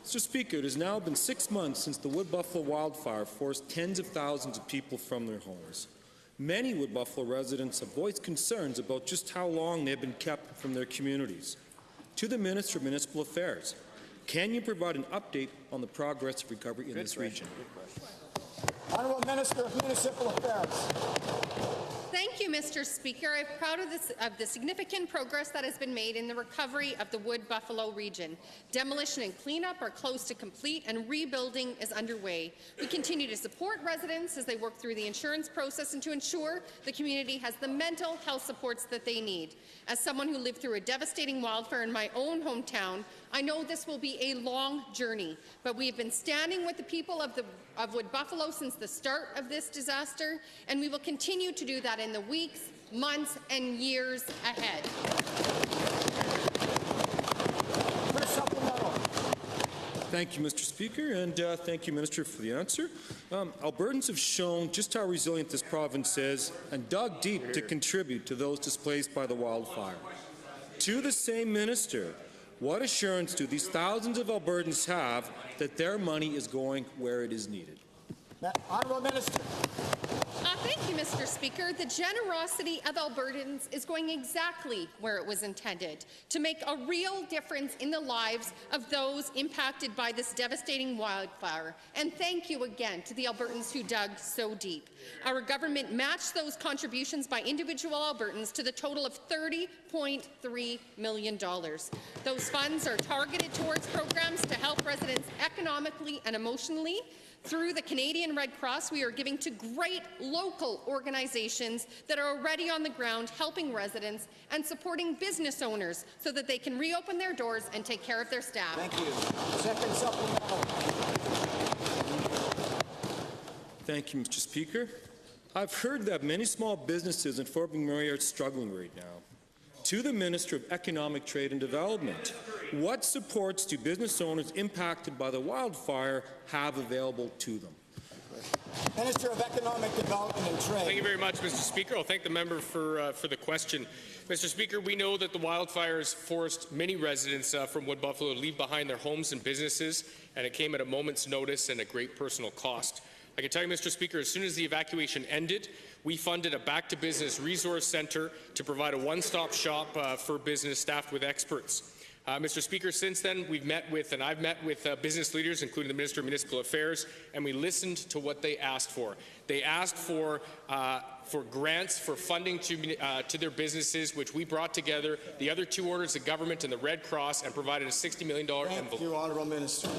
Mr. Speaker, it has now been 6 months since the Wood Buffalo wildfire forced tens of thousands of people from their homes. Many Wood Buffalo residents have voiced concerns about just how long they have been kept from their communities. To the Minister of Municipal Affairs, can you provide an update on the progress of recovery in this region? Honourable Minister of Municipal Affairs. Thank you, Mr. Speaker. I'm proud of the significant progress that has been made in the recovery of the Wood Buffalo region. Demolition and cleanup are close to complete and rebuilding is underway. We continue to support residents as they work through the insurance process and to ensure the community has the mental health supports that they need. As someone who lived through a devastating wildfire in my own hometown, I know this will be a long journey, but we have been standing with the people of Wood Buffalo since the start of this disaster, and we will continue to do that in the weeks, months, and years ahead. Thank you, Mr. Speaker, and thank you, Minister, for the answer. Albertans have shown just how resilient this province is and dug deep to contribute to those displaced by the wildfire. To the same minister, what assurance do these thousands of Albertans have that their money is going where it is needed? Honourable Minister. Thank you, Mr. Speaker. The generosity of Albertans is going exactly where it was intended, to make a real difference in the lives of those impacted by this devastating wildfire. And thank you again to the Albertans who dug so deep. Our government matched those contributions by individual Albertans to the total of $30.3 million. Those funds are targeted towards programs to help residents economically and emotionally. Through the Canadian Red Cross, we are giving to great local organizations that are already on the ground helping residents and supporting business owners so that they can reopen their doors and take care of their staff. Thank you. Second supplemental. Thank you, Mr. Speaker. I've heard that many small businesses in Fort McMurray are struggling right now. To the Minister of Economic Trade and Development, what supports do business owners impacted by the wildfire have available to them? Minister of Economic Development and Trade. Thank you very much, Mr. Speaker. I'll thank the member for the question. Mr. Speaker, we know that the wildfires forced many residents from Wood Buffalo to leave behind their homes and businesses, and it came at a moment's notice and at great personal cost. I can tell you, Mr. Speaker, as soon as the evacuation ended, we funded a back-to-business resource centre to provide a one-stop shop for business staffed with experts. Mr. Speaker, since then, I've met with business leaders, including the Minister of Municipal Affairs, and we listened to what they asked for. They asked for grants for funding to their businesses, which we brought together the other two orders of government and the Red Cross and provided a $60 million envelope. Thank you, Honourable Minister.